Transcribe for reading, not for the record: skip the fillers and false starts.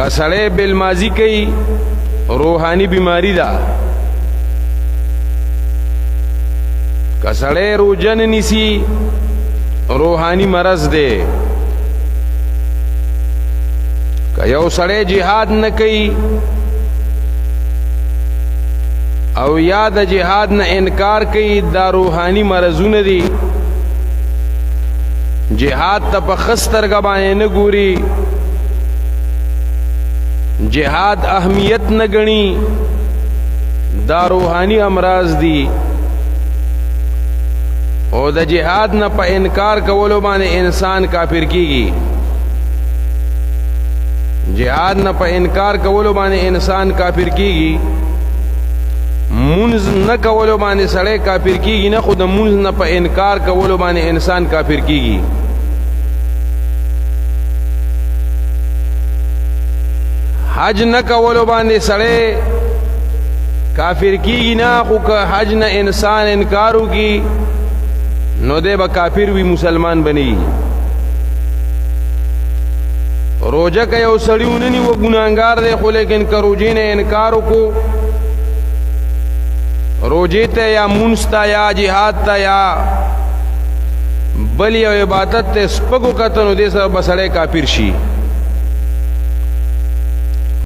کا سړی بالماضی کوي روحانی بیماری ده کا سړی روزه نه نیسي روحانی مرض ده که یو سړی جهاد نه کوي او یا د جهاد نه انکار کوي دا روحانی مرضونه دي جهاد ته په خسترګه باندې نه ګوري جهاد اهمیت نه ګڼي دا روحانی امراض دي او د جهاد نه په انکار کولو باندې انسان کافر کیږي جهاد نه په انکار کولو باندې انسان کافر کیږي منز نه کولو باندې سړی کافر کیږي نه خو د منز نه په انکار کولو باندې انسان کافر کیږي حج نه کولو باندې سړی کافر کیږي نه خو که حج نه انسان انکار وکړي نو دی به کافر وي مسلمان بني روزه که یو سړی ونني و ګناهګار دی خو لیکن که روزې نه انکار وکړو روزې ته یا مونځ ته یا جهاد ته یا بل یو عبادت ته سپکو کتنو دې سره به سړی کافر شي